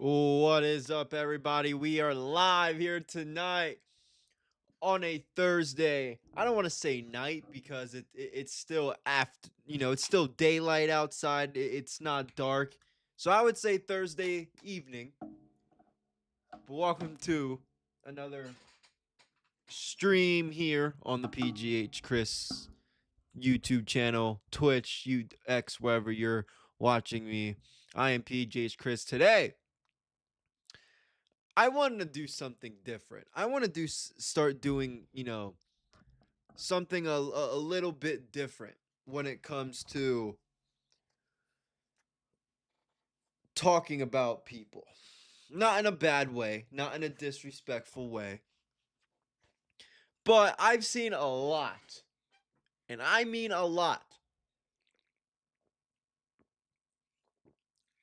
What is up, everybody? We are live here tonight on a Thursday. I don't want to say night because it's still after, it's still daylight outside. It's not dark. So I would say Thursday evening. But welcome to another stream here on the Pghchris YouTube channel, Twitch, X, wherever you're watching me. I am Pghchris. Today I wanted to do something different. I want to start doing, something a little bit different when it comes to talking about people. Not in a bad way, not in a disrespectful way. But I've seen a lot, and I mean a lot.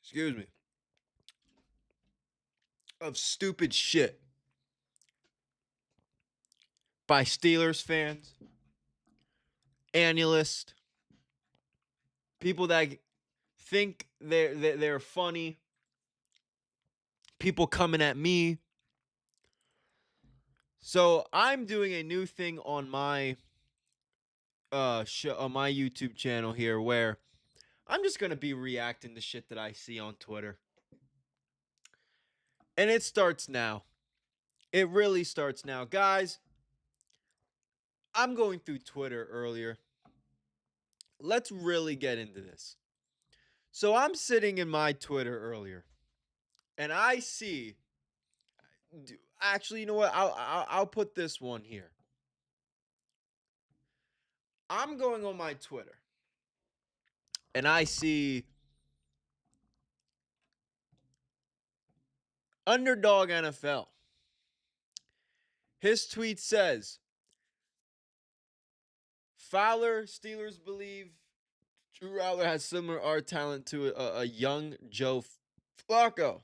Excuse me. Of stupid shit by Steelers fans, analysts, people that think they're funny, people coming at me. So I'm doing a new thing on my show, on my YouTube channel here, where I'm just gonna be reacting to shit that I see on Twitter, and it starts now. It really starts now, guys. I'm going through Twitter earlier. Let's really get into this. So I'm sitting in my Twitter earlier, and I see. Actually, you know what? I'll put this one here. I'm going on my Twitter, and I see Underdog NFL. His tweet says, Fowler, Steelers believe Drew Rowler has similar art talent to a young Joe Flacco.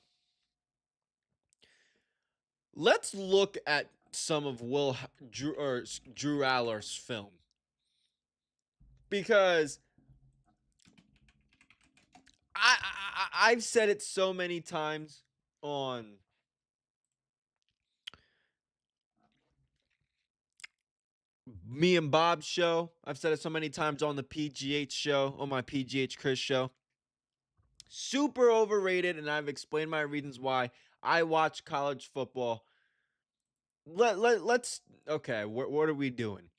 Let's look at some of Drew Rowler's film, because I've said it so many times on me and Bob's show. I've said it so many times on the PGH show, on my Pghchris show. Super overrated, and I've explained my reasons why. I watch college football. Let's okay, what are we doing?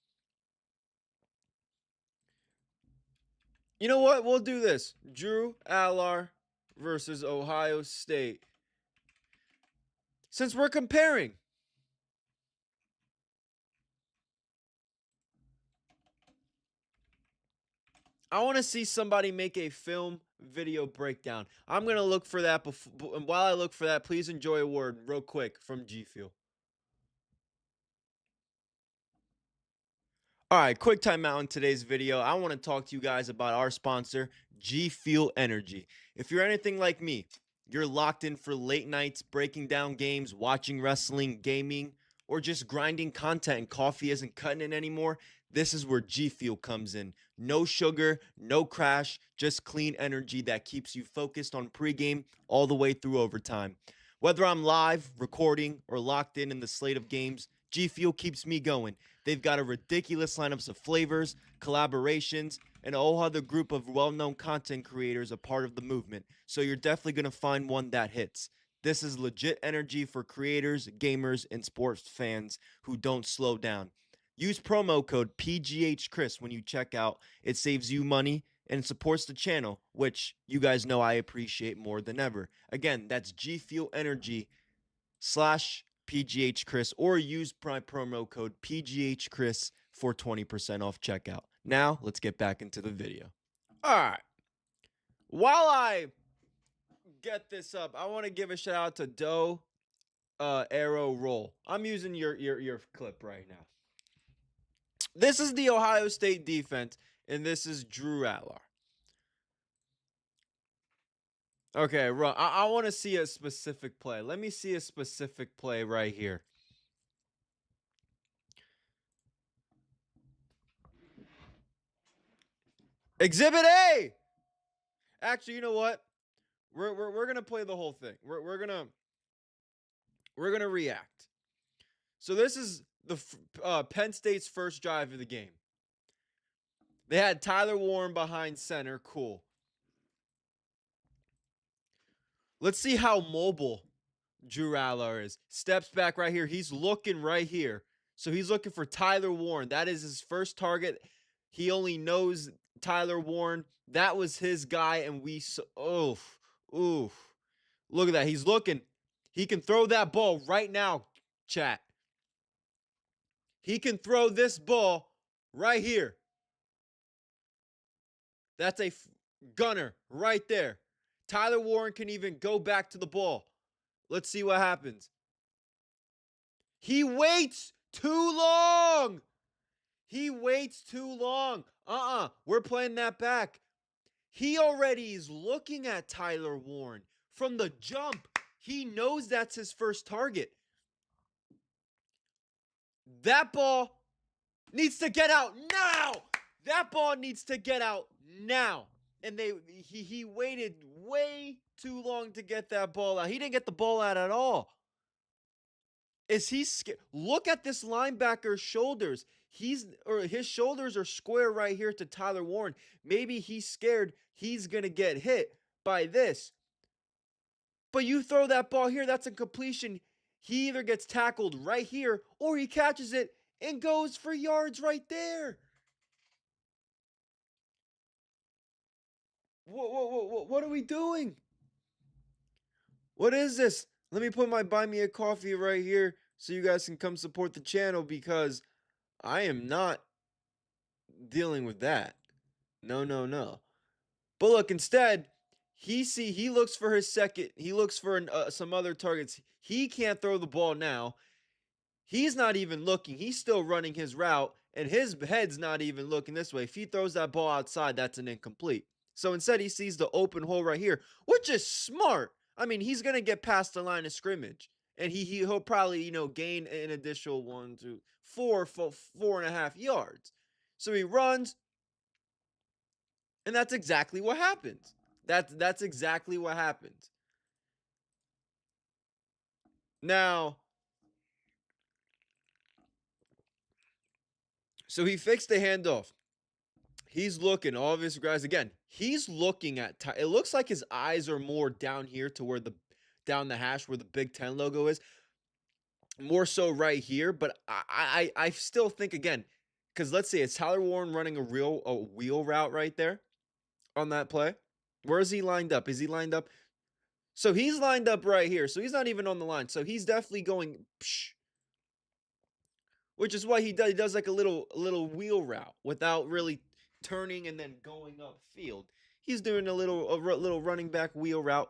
You know what? We'll do this. Drew Allar versus Ohio State. Since we're comparing. I want to see somebody make a film video breakdown. I'm going to look for that. And while I look for that, please enjoy a word real quick from G Fuel. All right, quick timeout in today's video. I want to talk to you guys about our sponsor, G Fuel Energy. If you're anything like me, you're locked in for late nights, breaking down games, watching wrestling, gaming, or just grinding content and coffee isn't cutting it anymore, this is where G Fuel comes in. No sugar, no crash, just clean energy that keeps you focused on pregame all the way through overtime. Whether I'm live, recording, or locked in the slate of games, G Fuel keeps me going. They've got a ridiculous lineups of flavors, collaborations, and a whole other group of well-known content creators a part of the movement, so you're definitely going to find one that hits. This is legit energy for creators, gamers, and sports fans who don't slow down. Use promo code PGHchris when you check out. It saves you money and supports the channel, which you guys know I appreciate more than ever. Again, that's G Fuel Energy /PGHchris, or use my promo code PGHchris for 20% off checkout. Now, let's get back into the video. All right. While I get this up, I want to give a shout out to Doe Arrow Roll. I'm using your clip right now. This is the Ohio State defense, and this is Drew Allar. Okay, I want to see a specific play. Let me see a specific play right here. Exhibit A! Actually, you know what? We're gonna play the whole thing. We're gonna react. So this is the Penn State's first drive of the game. They had Tyler Warren behind center. Cool. Let's see how mobile Drew Aller is. Steps back right here. He's looking right here. So he's looking for Tyler Warren. That is his first target. He only knows Tyler Warren. That was his guy, and oof. Look at that. He's looking. He can throw that ball right now, chat. He can throw this ball right here. That's a gunner right there. Tyler Warren can even go back to the ball. Let's see what happens. He waits too long. He waits too long. We're playing that back. He already is looking at Tyler Warren from the jump. He knows that's his first target. That ball needs to get out now. That ball needs to get out now. And he waited way too long to get that ball out. He didn't get the ball out at all. Is he scared? Look at this linebacker's shoulders. His shoulders are square right here to Tyler Warren. Maybe he's scared he's going to get hit by this. But you throw that ball here, that's a completion. He either gets tackled right here or he catches it and goes for yards right there. What are we doing? What is this? Let me put my buy me a coffee right here so you guys can come support the channel, because I am not dealing with that. No. But look, instead, he looks for his second. He looks for some other targets. He can't throw the ball now. He's not even looking. He's still running his route, and his head's not even looking this way. If he throws that ball outside, that's an incomplete. So instead, he sees the open hole right here, which is smart. I mean, he's going to get past the line of scrimmage, and he'll probably, gain an additional 1, 2, 4, 4.5 yards. So he runs, and that's exactly what happens. That's exactly what happens. Now, so he fixed the handoff. He's looking, all of his guys, again, he's looking at, it looks like his eyes are more down here to where down the hash where the Big Ten logo is. More so right here, but I still think, again, because let's say it's Tyler Warren running a wheel route right there on that play. Where is he lined up? Is he lined up? So he's lined up right here. So he's not even on the line. So he's definitely going, which is what he does. He does like a little wheel route without really turning and then going upfield. He's doing a little running back wheel route.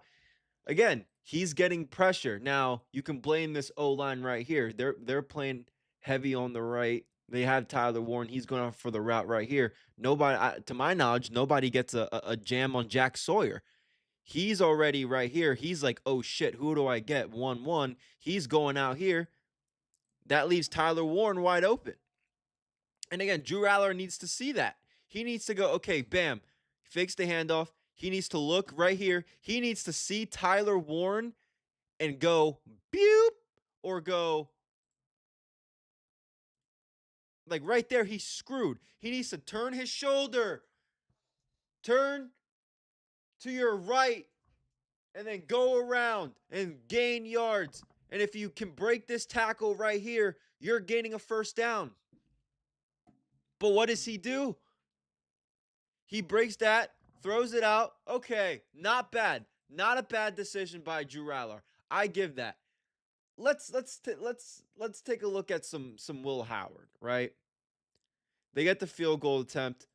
Again, he's getting pressure. Now, you can blame this O-line right here. They're playing heavy on the right. They have Tyler Warren. He's going for the route right here. Nobody, to my knowledge, nobody gets a jam on Jack Sawyer. He's already right here. He's like, oh shit, who do I get? 1-1. He's going out here. That leaves Tyler Warren wide open. And again, Drew Aller needs to see that. He needs to go, okay, bam, fakes the handoff. He needs to look right here. He needs to see Tyler Warren and go, boop, or go, like right there, he's screwed. He needs to turn his shoulder. Turn to your right and then go around and gain yards. And if you can break this tackle right here, you're gaining a first down. But what does he do? He breaks that, throws it out. Okay, not bad. Not a bad decision by Drew Aller. I give that. Let's take a look at some Will Howard, right? They get the field goal attempt.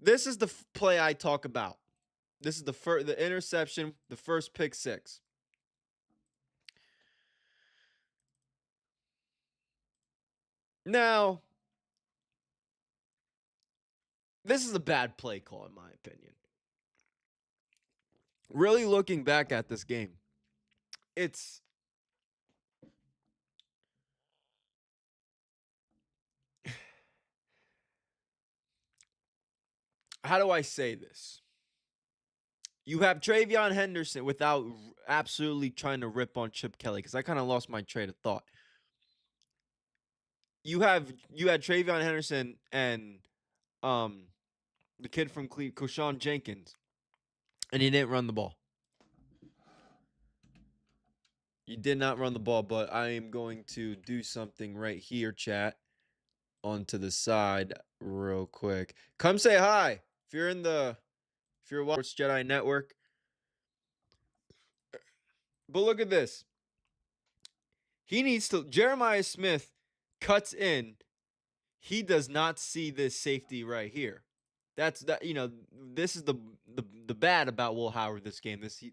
This is the play I talk about. This is the interception, the first pick six. Now, this is a bad play call in my opinion. Really looking back at this game, it's how do I say this? You have Travion Henderson without absolutely trying to rip on Chip Kelly, because I kind of lost my train of thought. You had Travion Henderson and the kid from Cleveland, Koshawn Jenkins, and he didn't run the ball. You did not run the ball, but I am going to do something right here, chat, onto the side real quick. Come say hi if you're watching Jedi Network. But look at this. Jeremiah Smith cuts in. He does not see this safety right here. This is the bad about Will Howard this game. This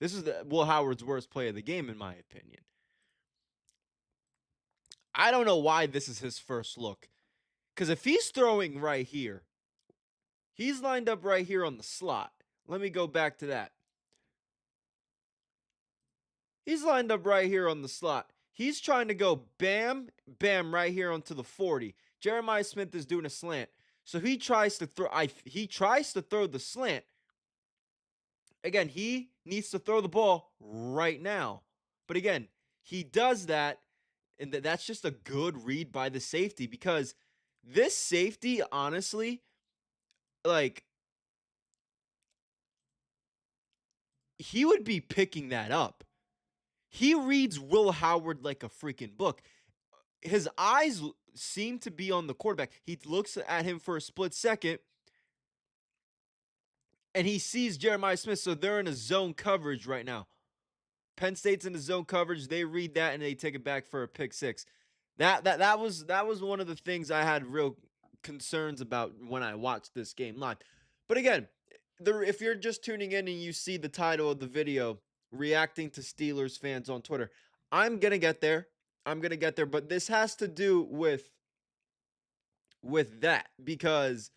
is Will Howard's worst play of the game, in my opinion. I don't know why this is his first look. Because if he's throwing right here, he's lined up right here on the slot. Let me go back to that. He's lined up right here on the slot. He's trying to go bam, bam right here onto the 40. Jeremiah Smith is doing a slant. So he tries to throw the slant. Again, he needs to throw the ball right now. But again, he does that, and that's just a good read by the safety, because this safety, honestly, like, he would be picking that up. He reads Will Howard like a freaking book. His eyes seem to be on the quarterback. He looks at him for a split second, and he sees Jeremiah Smith, so they're in a zone coverage right now. Penn State's in a zone coverage. They read that, and they take it back for a pick six. That was one of the things I had real concerns about when I watched this game live. But again, if you're just tuning in and you see the title of the video, reacting to Steelers fans on Twitter, I'm going to get there. But this has to do with that, because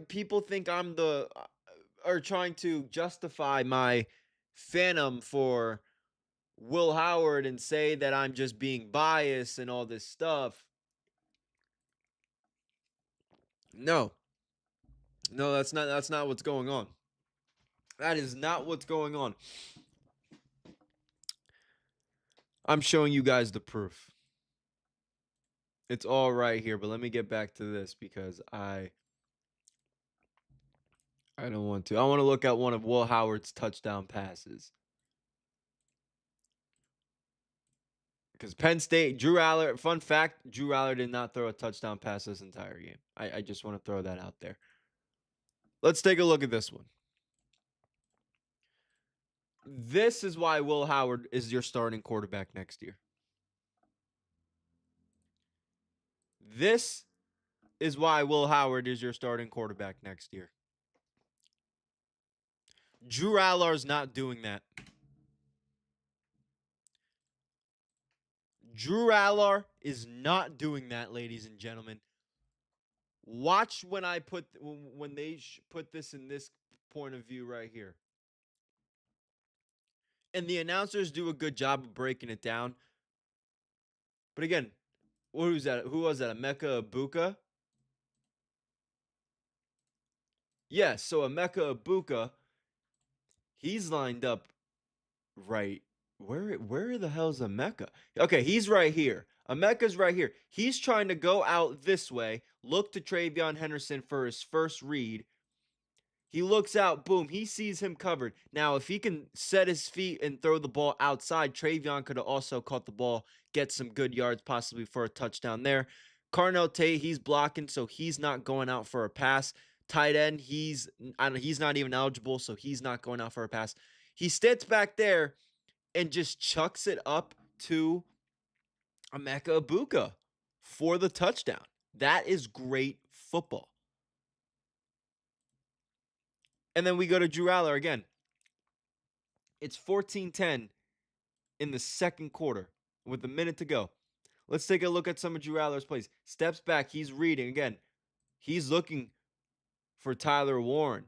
people think I'm are trying to justify my phantom for Will Howard and say that I'm just being biased and all this stuff. No, that's not what's going on. That is not what's going on. I'm showing you guys the proof. It's all right here, but let me get back to this, because I don't want to. I want to look at one of Will Howard's touchdown passes. Because Penn State, Drew Aller, fun fact, Drew Aller did not throw a touchdown pass this entire game. I just want to throw that out there. Let's take a look at this one. This is why Will Howard is your starting quarterback next year. This is why Will Howard is your starting quarterback next year. Drew Allar's not doing that. Drew Aller is not doing that, ladies and gentlemen. Watch when they put this in this point of view right here. And the announcers do a good job of breaking it down. But again, who was that? Emeka Egbuka? Yes, so Emeka Egbuka, he's lined up right. Where the hell's Emeka? Okay, he's right here. Emeka's right here. He's trying to go out this way, look to Travion Henderson for his first read. He looks out, boom, he sees him covered. Now, if he can set his feet and throw the ball outside, Travion could have also caught the ball, get some good yards, possibly for a touchdown there. Carnell Tate, he's blocking, so he's not going out for a pass. Tight end, he's not even eligible, so he's not going out for a pass. He sits back there and just chucks it up to Emeka Egbuka for the touchdown. That is great football. And then we go to Drew Aller again. It's 14-10 in the second quarter with a minute to go. Let's take a look at some of Drew Aller's plays. Steps back. He's reading. Again, he's looking for Tyler Warren.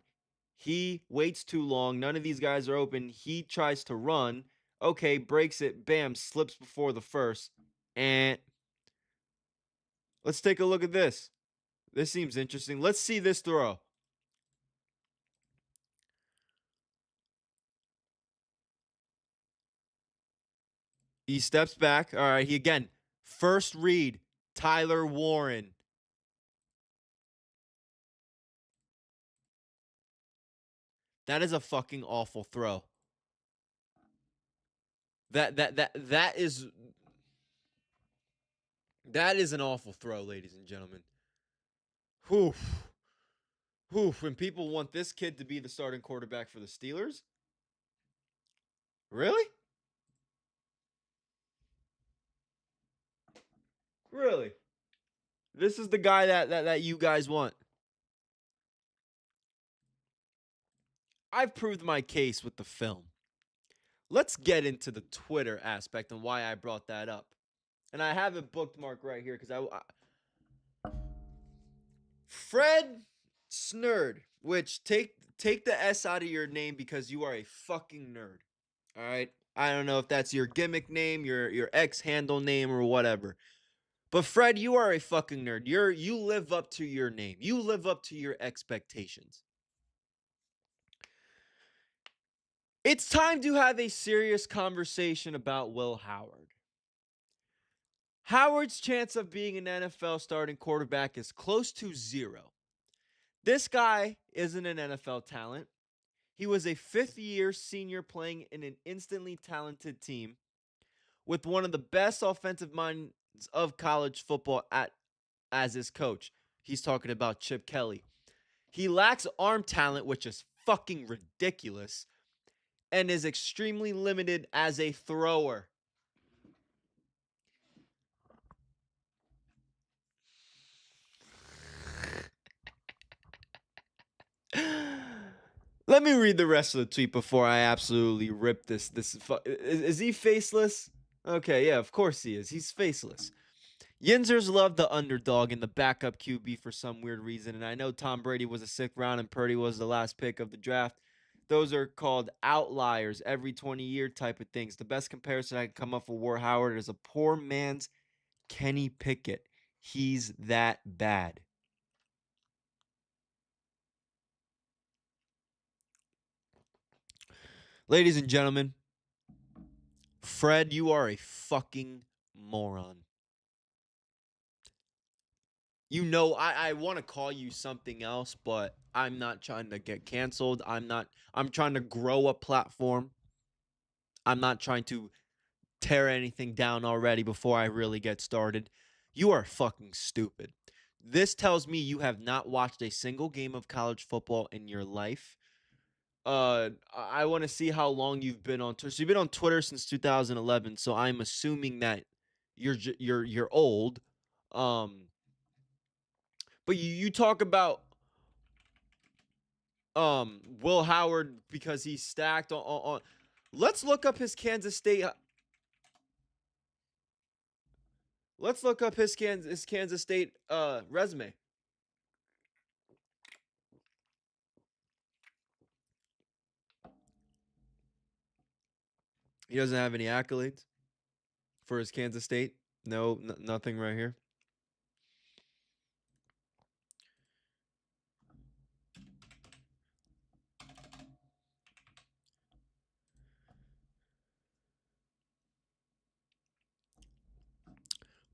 He waits too long. None of these guys are open. He tries to run. Okay, breaks it. Bam, slips before the first. And let's take a look at this. This seems interesting. Let's see this throw. He steps back. All right. He again. First read. Tyler Warren. That is a fucking awful throw. That is an awful throw, ladies and gentlemen. Whew. Whew. When people want this kid to be the starting quarterback for the Steelers? Really? Really? This is the guy that you guys want. I've proved my case with the film. Let's get into the Twitter aspect and why I brought that up. And I have it bookmarked right here because Fred Snerd, which take the S out of your name because you are a fucking nerd. All right? I don't know if that's your gimmick name, your X handle name or whatever. But Fred, you are a fucking nerd. You live up to your name. You live up to your expectations. It's time to have a serious conversation about Will Howard. Howard's chance of being an NFL starting quarterback is close to zero. This guy isn't an NFL talent. He was a fifth-year senior playing in an instantly talented team with one of the best offensive minds of college football as his coach. He's talking about Chip Kelly. He lacks arm talent, which is fucking ridiculous, and is extremely limited as a thrower. Let me read the rest of the tweet before I absolutely rip this. Is he faceless? Okay, yeah, of course he is. He's faceless. Yinzers love the underdog and the backup QB for some weird reason. And I know Tom Brady was a sixth round and Purdy was the last pick of the draft. Those are called outliers, every 20-year type of things. The best comparison I can come up for War Howard is a poor man's Kenny Pickett. He's that bad. Ladies and gentlemen, Fred, you are a fucking moron. You know, I want to call you something else, but I'm not trying to get canceled. I'm trying to grow a platform. I'm not trying to tear anything down already before I really get started. You are fucking stupid. This tells me you have not watched a single game of college football in your life. I want to see how long you've been on Twitter. So you've been on Twitter since 2011, so I'm assuming that you're old. But you talk about Will Howard because he's stacked on. Let's look up his Kansas State. Let's look up his Kansas State resume. He doesn't have any accolades for his Kansas State. No, nothing right here.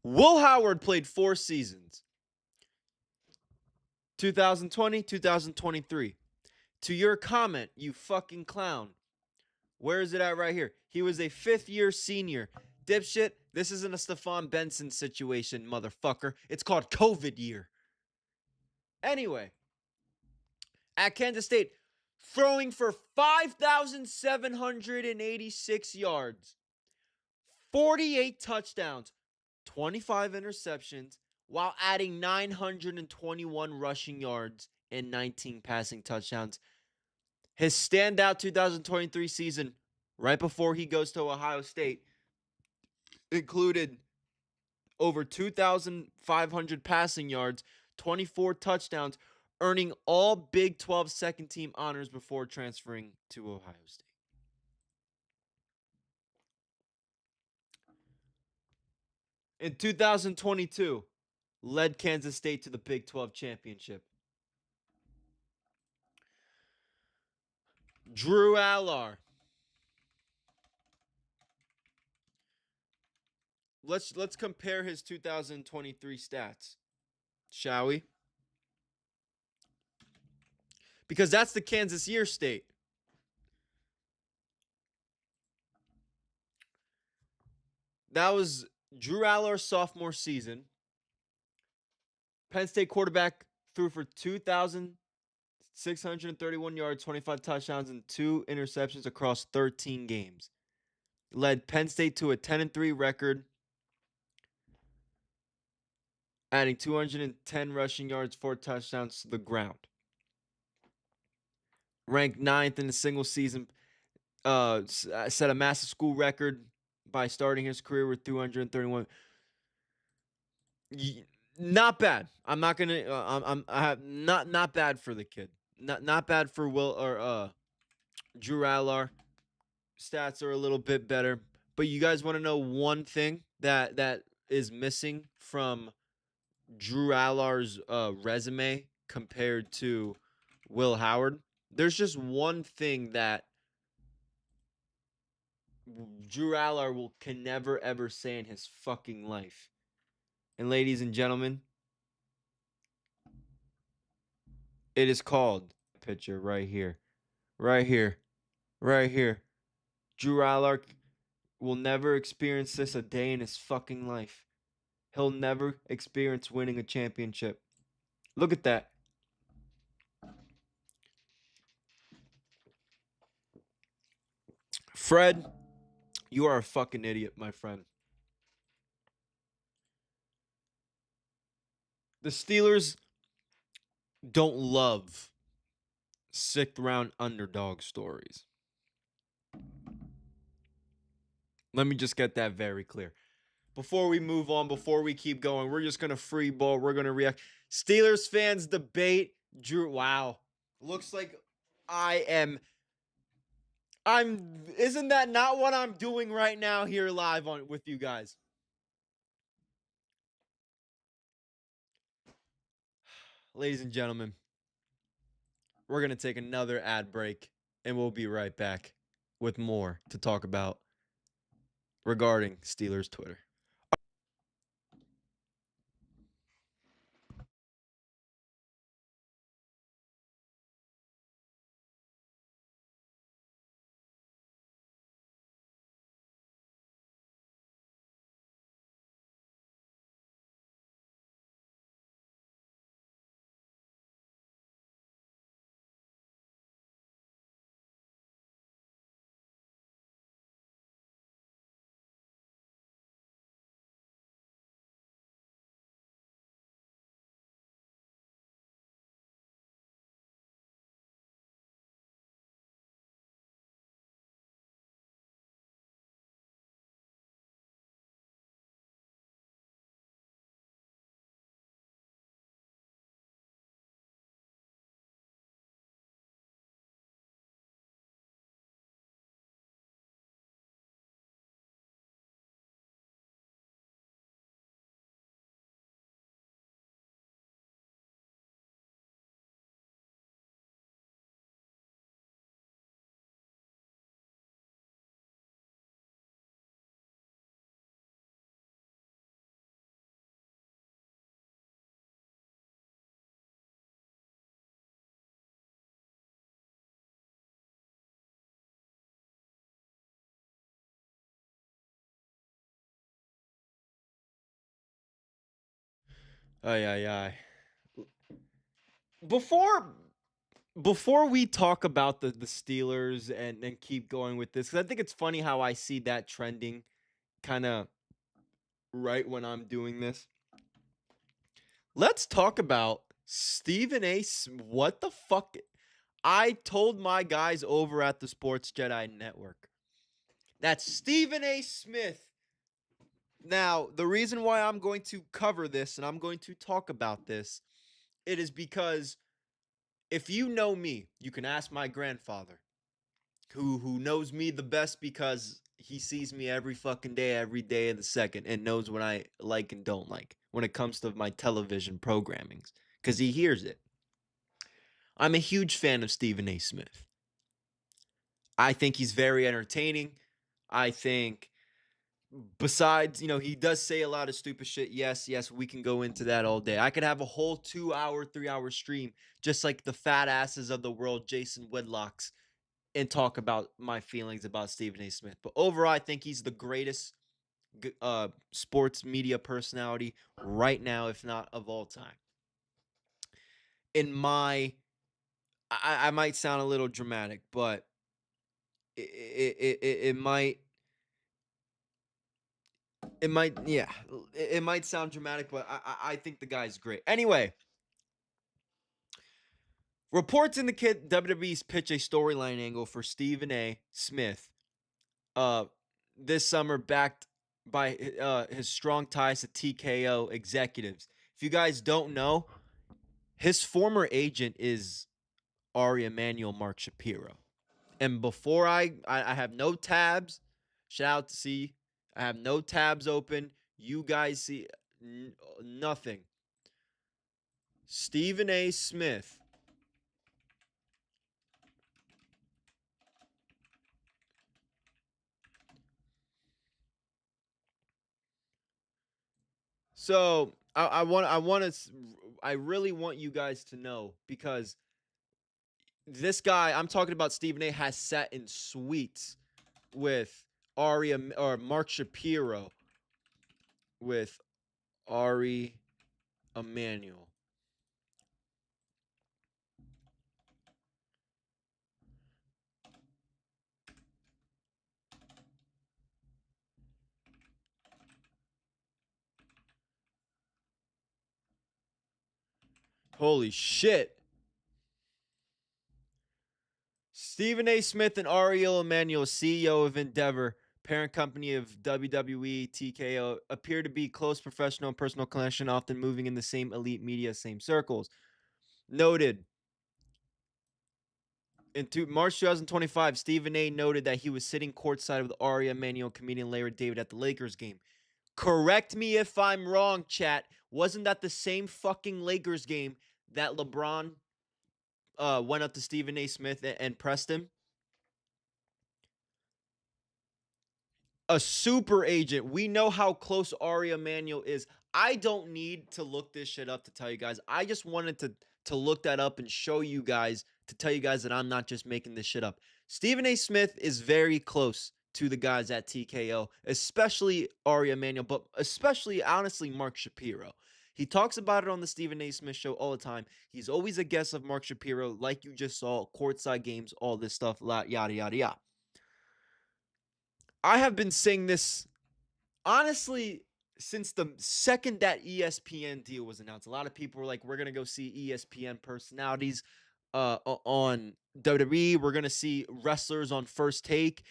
Will Howard played 4 seasons. 2020, 2023. To your comment, you fucking clown. Where is it at right here? He was a 5th-year senior. Dipshit, this isn't a Stephon Benson situation, motherfucker. It's called COVID year. Anyway, at Kansas State, throwing for 5,786 yards, 48 touchdowns, 25 interceptions, while adding 921 rushing yards and 19 passing touchdowns. His standout 2023 season, right before he goes to Ohio State, included over 2,500 passing yards, 24 touchdowns, earning all Big 12 second team honors before transferring to Ohio State. In 2022, led Kansas State to the Big 12 championship. Drew Allar. let's compare his 2023 stats, shall we? Because that's the Kansas year state. That was Drew Aller's sophomore season. Penn State quarterback threw for 2,631 yards, 25 touchdowns, and 2 interceptions across 13 games. Led Penn State to a 10-3 record, adding 210 rushing yards, 4 touchdowns to the ground. Ranked 9th in the single season, set a massive school record by starting his career with 231. Not bad. I'm not gonna. I have not bad for the kid. Not bad for Will or Drew Aller. Stats are a little bit better, but you guys want to know one thing that is missing from Drew Aller's resume compared to Will Howard? There's just one thing that Drew Aller can never ever say in his fucking life. And ladies and gentlemen, it is called picture right here. Right here. Right here. Drew Aller will never experience this a day in his fucking life. He'll never experience winning a championship. Look at that. Fred, you are a fucking idiot, my friend. The Steelers don't love 6th round underdog stories. Let me just get that very clear. Before we move on, before we keep going, we're just going to free ball. We're going to react. Steelers fans debate Drew. Wow. Looks like isn't that not what I'm doing right now here live on with you guys? Ladies and gentlemen, we're going to take another ad break and we'll be right back with more to talk about regarding Steelers Twitter. Ay, ay, ay. Before we talk about the Steelers and keep going with this, because I think it's funny how I see that trending kind of right when I'm doing this. Let's talk about Stephen A. What the fuck? I told my guys over at the Sports Jedi Network that Stephen A. Smith. Now, the reason why I'm going to cover this and I'm going to talk about this, it is because if you know me, you can ask my grandfather, who knows me the best because he sees me every fucking day, every day of the second, and knows what I like and don't like when it comes to my television programmings, because he hears it. I'm a huge fan of Stephen A. Smith. I think he's very entertaining. I think besides, he does say a lot of stupid shit. Yes, we can go into that all day. I could have a whole 2-hour, 3-hour stream, just like the fat asses of the world, Jason Whitlocks, and talk about my feelings about Stephen A. Smith. But overall, I think he's the greatest sports media personality right now, if not of all time. In my, I might sound a little dramatic, but it might yeah, it might sound dramatic, but I think the guy's great. Anyway, reports indicate WWE's pitch a storyline angle for Stephen A. Smith this summer, backed by his strong ties to TKO executives. If you guys don't know, his former agent is Ari Emanuel Mark Shapiro. And before I have no tabs, shout out to C, I have no tabs open. You guys see nothing. Stephen A. Smith So I really want you guys to know, because this guy I'm talking about, Stephen A, has sat in suites with Mark Shapiro, with Ari Emanuel. Holy shit. Stephen A. Smith and Ariel Emanuel, CEO of Endeavor, parent company of WWE TKO, appear to be close professional and personal connection, often moving in the same elite media, same circles. Noted. In March 2025, Stephen A. noted that he was sitting courtside with Ari Emanuel, comedian Larry David, at the Lakers game. Correct me if I'm wrong, chat. Wasn't that the same fucking Lakers game that LeBron went up to Stephen A. Smith and pressed him? A super agent. We know how close Ari Emanuel is. I don't need to look this shit up to tell you guys. I just wanted to look that up and show you guys, to tell you guys that I'm not just making this shit up. Stephen A. Smith is very close to the guys at TKO, especially Ari Emanuel, but especially, honestly, Mark Shapiro. He talks about it on the Stephen A. Smith show all the time. He's always a guest of Mark Shapiro, like you just saw, courtside games, all this stuff, yada, yada, yada. I have been saying this, honestly, since the second that ESPN deal was announced. A lot of people were like, we're going to go see ESPN personalities on WWE. We're going to see wrestlers on First Take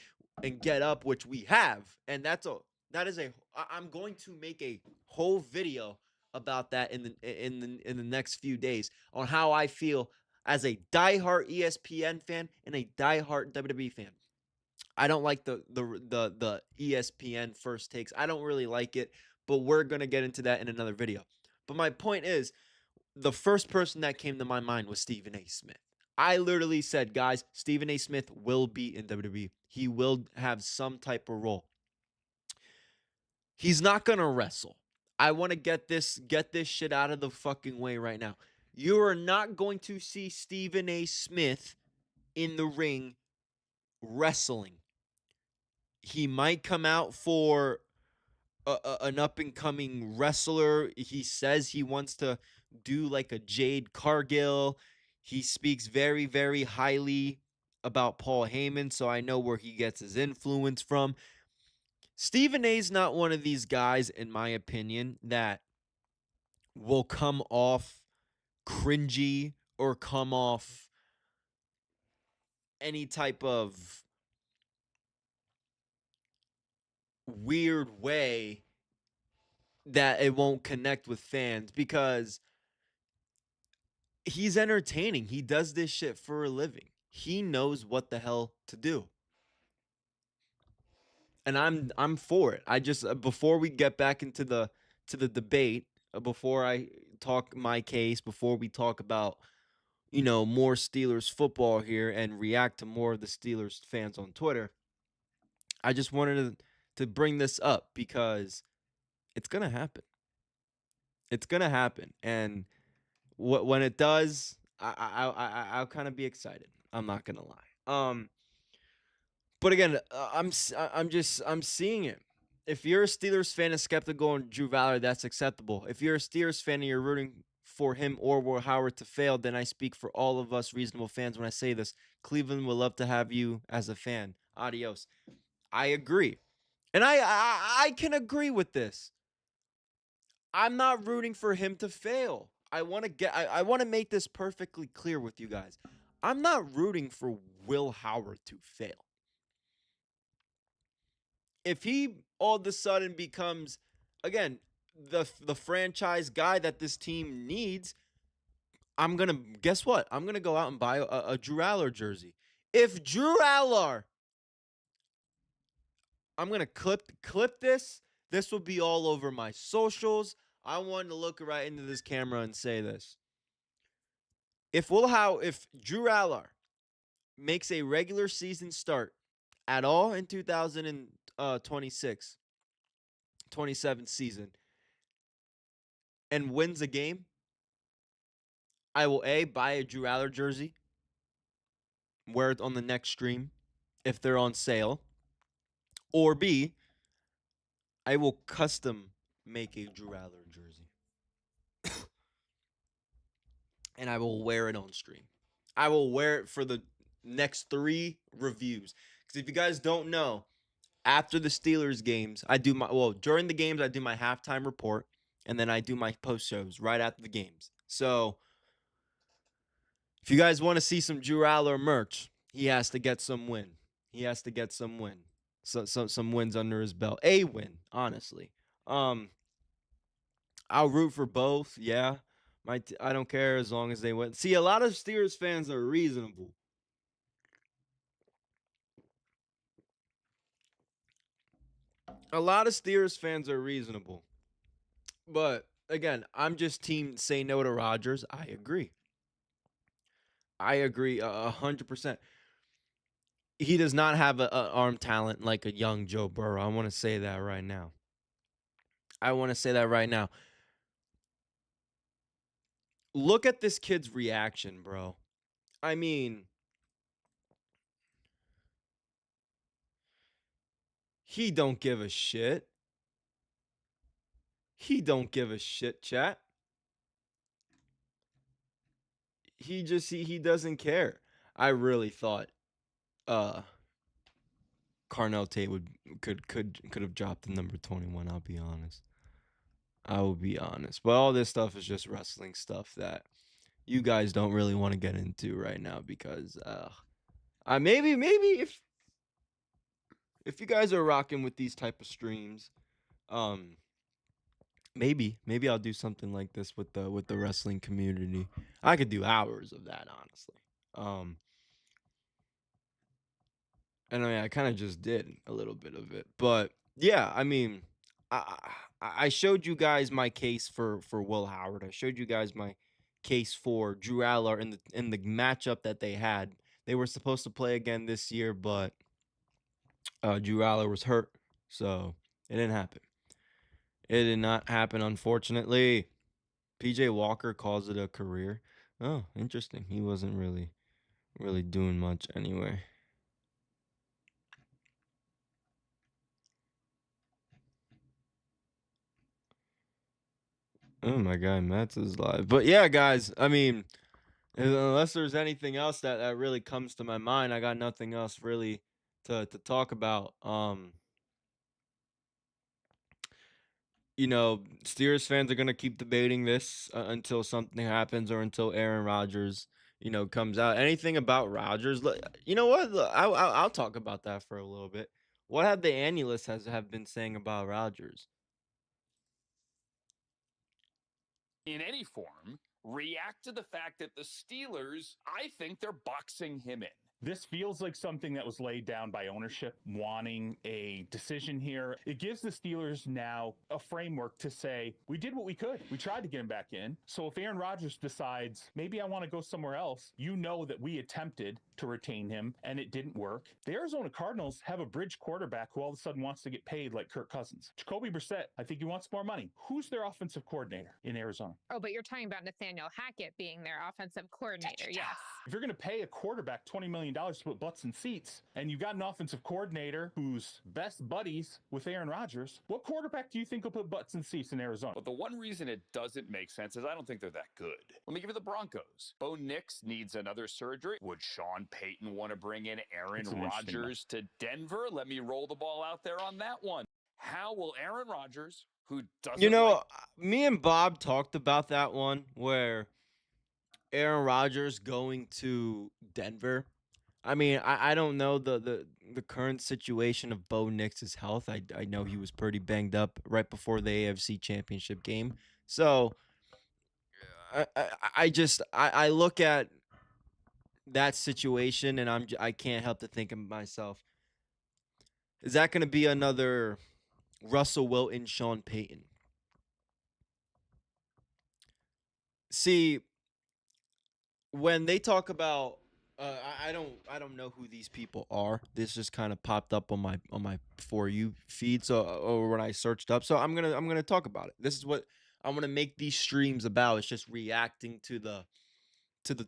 and Get Up, which we have. And I'm going to make a whole video about that in the next few days, on how I feel as a diehard ESPN fan and a diehard WWE fan. I don't like the ESPN First Takes. I don't really like it, but we're going to get into that in another video. But my point is, the first person that came to my mind was Stephen A. Smith. I literally said, guys, Stephen A. Smith will be in WWE. He will have some type of role. He's not going to wrestle. I want to get this shit out of the fucking way right now. You are not going to see Stephen A. Smith in the ring wrestling. He might come out for an up-and-coming wrestler. He says he wants to do like a Jade Cargill. He speaks very, very highly about Paul Heyman, so I know where he gets his influence from. Stephen A's not one of these guys, in my opinion, that will come off cringy or come off any type of weird way that it won't connect with fans, because he's entertaining. He does this shit for a living. He knows what the hell to do. And I'm for it. I just before we get back into the debate, before I talk my case, before we talk about, more Steelers football here and react to more of the Steelers fans on Twitter, I just wanted to bring this up because it's gonna happen. It's gonna happen, and when it does, I'll kind of be excited. I'm not gonna lie. But again, I'm seeing it. If you're a Steelers fan and skeptical on Drew Valor, that's acceptable. If you're a Steelers fan and you're rooting for him or Will Howard to fail, then I speak for all of us reasonable fans when I say this. Cleveland would love to have you as a fan. Adios. I agree. And I can agree with this. I'm not rooting for him to fail. I want to make this perfectly clear with you guys. I'm not rooting for Will Howard to fail. If he all of a sudden becomes, again, the franchise guy that this team needs, I'm gonna guess what? I'm gonna go out and buy a Drew Aller jersey. If Drew Aller, I'm gonna clip this. This will be all over my socials. I wanted to look right into this camera and say this. If Drew Aller makes a regular season start at all in 2026, 27 season, and wins a game, I will A, buy a Drew Aller jersey, wear it on the next stream if they're on sale, or B, I will custom make a Drew Aller jersey. And I will wear it on stream. I will wear it for the next 3 reviews. Because if you guys don't know, after the Steelers games, during the games, I do my halftime report, and then I do my post shows right after the games. So if you guys want to see some Drew Aller merch, he has to get some win. He has to get some win. Some wins under his belt. A win, honestly. I'll root for both. Yeah. I don't care as long as they win. See, a lot of Steelers fans are reasonable. A lot of Steelers fans are reasonable. But again, I'm just team say no to Rodgers. I agree. I agree 100%. He does not have an arm talent like a young Joe Burrow. I want to say that right now. Look at this kid's reaction, bro. I mean, he don't give a shit. He don't give a shit, chat. He doesn't care. I really thought Carnell Tate could have dropped the number 21, I'll be honest. I will be honest. But all this stuff is just wrestling stuff that you guys don't really want to get into right now because maybe if you guys are rocking with these type of streams, maybe I'll do something like this with the wrestling community. I could do hours of that, honestly. And I mean, I kind of just did a little bit of it, but yeah, I mean, I showed you guys my case for Will Howard. I showed you guys my case for Drew Aller in the matchup that they had. They were supposed to play again this year, but Drew Aller was hurt, so it didn't happen. It did not happen, unfortunately. PJ Walker calls it a career. Oh, interesting. He wasn't really doing much anyway. Oh my God, Mets is live. But yeah, guys, I mean, unless there's anything else that really comes to my mind, I got nothing else really to talk about. Steelers fans are gonna keep debating this until something happens or until Aaron Rodgers, comes out. Anything about Rodgers? You know what? I'll talk about that for a little bit. What have the annualists have been saying about Rodgers? In any form, react to the fact that the Steelers, I think they're boxing him in. This feels like something that was laid down by ownership, wanting a decision here. It gives the Steelers now a framework to say, we did what we could. We tried to get him back in. So if Aaron Rodgers decides, maybe I want to go somewhere else, you know that we attempted to retain him and it didn't work. The Arizona Cardinals have a bridge quarterback who all of a sudden wants to get paid like Kirk Cousins. Jacoby Brissett, I think he wants more money. Who's their offensive coordinator in Arizona? Oh, but you're talking about Nathaniel Hackett being their offensive coordinator. Yes. If you're going to pay a quarterback $20 million to put butts in seats, and you've got an offensive coordinator who's best buddies with Aaron Rodgers, what quarterback do you think will put butts in seats in Arizona? But the one reason it doesn't make sense is I don't think they're that good. Let me give you the Broncos. Bo Nix needs another surgery. Would Sean Payton want to bring in Aaron Rodgers to Denver? Let me roll the ball out there on that one. How will Aaron Rodgers, who doesn't me and Bob talked about that one where Aaron Rodgers going to Denver. I mean, I don't know the current situation of Bo Nix's health. I know he was pretty banged up right before the AFC Championship game. So I look at that situation and I can't help to think of myself, is that going to be another Russell Wilson, Sean Payton? See, when they talk about I don't know who these people are. This just kind of popped up on my For You feed, so or when I searched up. So I'm gonna talk about it. This is what I want to make these streams about. It's just reacting to the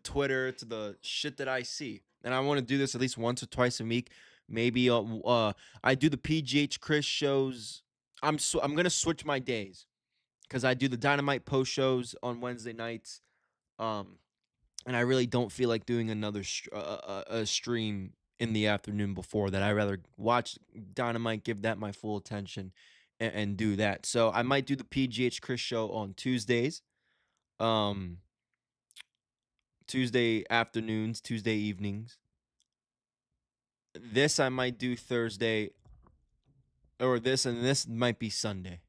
Twitter, to the shit that I see, and I want to do this at least once or twice a week. Maybe I do the Chris shows. I'm gonna switch my days because I do the Dynamite post shows on Wednesday nights. And I really don't feel like doing another a stream in the afternoon before that. I'd rather watch Dynamite, give that my full attention, and do that. So I might do the Chris show on Tuesdays, Tuesday afternoons, Tuesday evenings. This I might do Thursday, or this might be Sunday.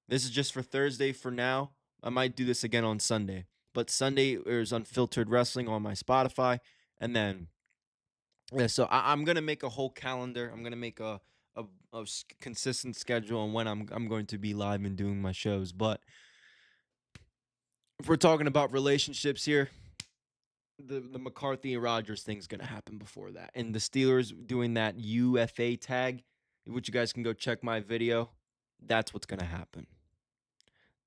This is just for Thursday for now. I might do this again on Sunday. But Sunday there's Unfiltered Wrestling on my Spotify. And then, yeah, so I'm going to make a whole calendar. I'm going to make a consistent schedule on when I'm going to be live and doing my shows. But if we're talking about relationships here, the McCarthy and Rodgers thing's going to happen before that. And the Steelers doing that UFA tag, which you guys can go check my video, that's what's going to happen.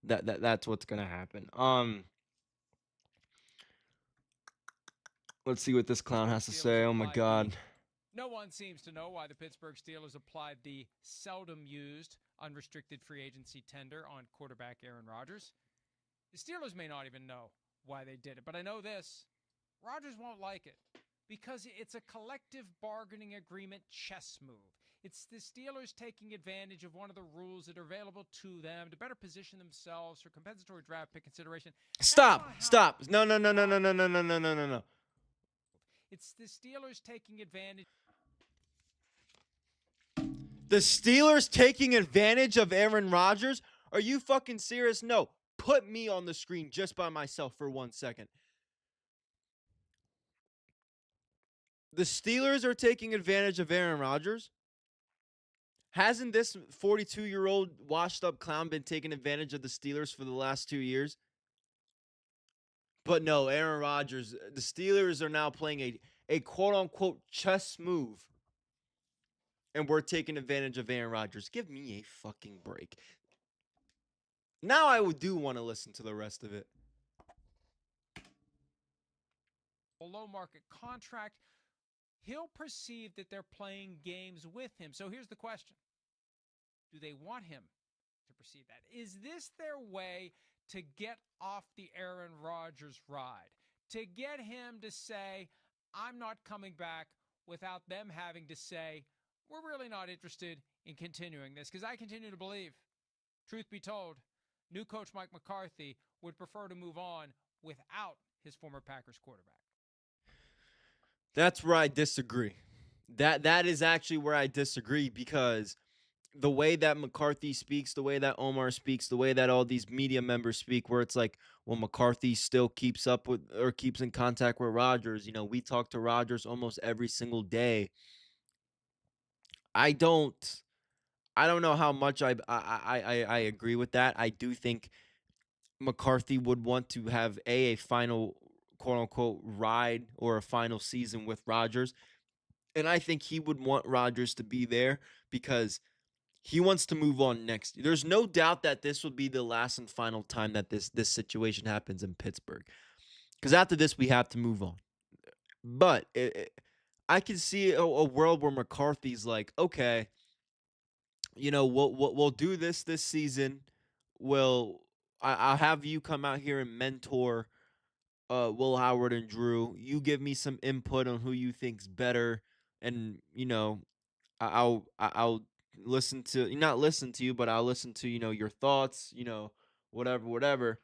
That's what's going to happen. Let's see what this clown has to say. Oh, my God. No one seems to know why the Pittsburgh Steelers applied the seldom-used unrestricted free agency tender on quarterback Aaron Rodgers. The Steelers may not even know why they did it, but I know this. Rodgers won't like it because it's a collective bargaining agreement chess move. It's the Steelers taking advantage of one of the rules that are available to them to better position themselves for compensatory draft pick consideration. Stop. No. It's the Steelers taking advantage. The Steelers taking advantage of Aaron Rodgers? Are you fucking serious? No. Put me on the screen just by myself for 1 second. The Steelers are taking advantage of Aaron Rodgers? Hasn't this 42-year-old washed-up clown been taking advantage of the Steelers for the last 2 years? But no, Aaron Rodgers, the Steelers are now playing a quote-unquote chess move. And we're taking advantage of Aaron Rodgers. Give me a fucking break. Now I do want to listen to the rest of it. A low-market contract. He'll perceive that they're playing games with him. So here's the question. Do they want him to perceive that? Is this their way to get off the Aaron Rodgers ride? To get him to say, I'm not coming back, without them having to say, we're really not interested in continuing this? Because I continue to believe, truth be told, new coach Mike McCarthy would prefer to move on without his former Packers quarterback. That's where I disagree. That is actually where I disagree, because the way that McCarthy speaks, the way that Omar speaks, the way that all these media members speak, where it's like, well, McCarthy still keeps up with or keeps in contact with Rodgers. You know, we talk to Rodgers almost every single day. I don't know how much I agree with that. I do think McCarthy would want to have a final quote unquote ride or a final season with Rodgers. And I think he would want Rodgers to be there because he wants to move on next year. There's no doubt that this will be the last and final time that this situation happens in Pittsburgh. Because after this, we have to move on. But I can see a world where McCarthy's like, okay, you know, we'll do this season. I'll have you come out here and mentor Will Howard and Drew. You give me some input on who you think's better, and you know, I'll listen to not listen to you, but I'll listen to your thoughts. Whatever,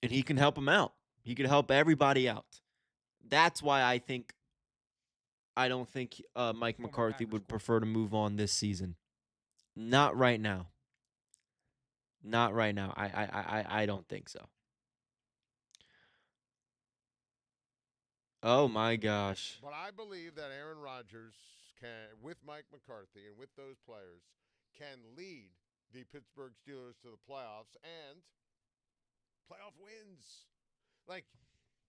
and he can help him out. He can help everybody out. That's why I don't think Mike Former McCarthy Packers would quarterback. prefer to move on this season. Not right now. Not right now. I don't think so. Oh my gosh. But I believe that Aaron Rodgers can, with Mike McCarthy and with those players, can lead the Pittsburgh Steelers to the playoffs and playoff wins. Like,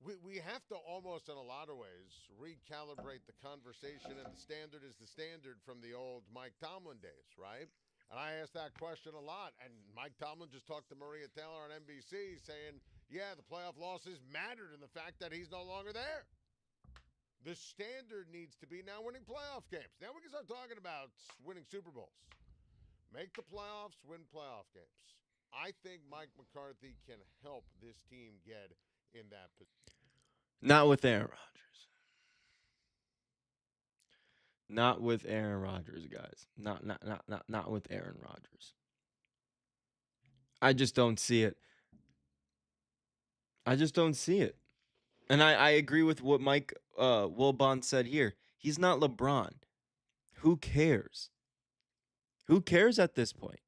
we have to almost, in a lot of ways, recalibrate the conversation, and the standard is the standard from the old Mike Tomlin days, right? And I asked that question a lot, and Mike Tomlin just talked to Maria Taylor on NBC saying, yeah, the playoff losses mattered in the fact that he's no longer there. The standard needs to be now winning playoff games. Now we can start talking about winning Super Bowls. Make the playoffs, win playoff games. I think Mike McCarthy can help this team get in that position. Not with Aaron Rodgers. Not with Aaron Rodgers, guys. Not with Aaron Rodgers. I just don't see it. I just don't see it. And I agree with what Mike Wilbon said here. He's not LeBron. Who cares? Who cares at this point?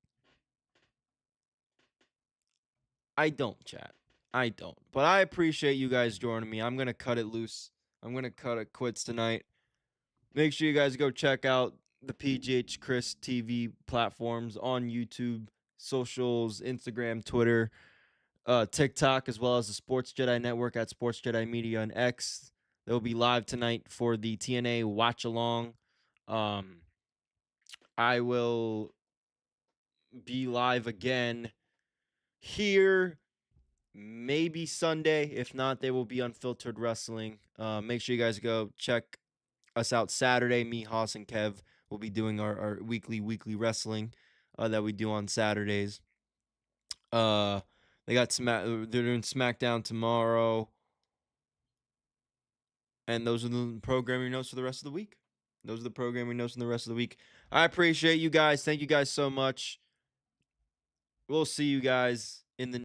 I don't, chat. I don't. But I appreciate you guys joining me. I'm going to cut it loose. I'm going to cut it quits tonight. Make sure you guys go check out the PGHChrisTV platforms on YouTube, socials, Instagram, Twitter, TikTok, as well as the Sports Jedi Network at Sports Jedi Media and X. They'll be live tonight for the TNA watch along. I will be live again here maybe Sunday. If not, they will be Unfiltered Wrestling. Make sure you guys go check us out Saturday. Me, Haas, and Kev will be doing our weekly wrestling that we do on Saturdays. They got they're doing SmackDown tomorrow. And those are the programming notes for the rest of the week. Those are the programming notes for the rest of the week. I appreciate you guys. Thank you guys so much. We'll see you guys in the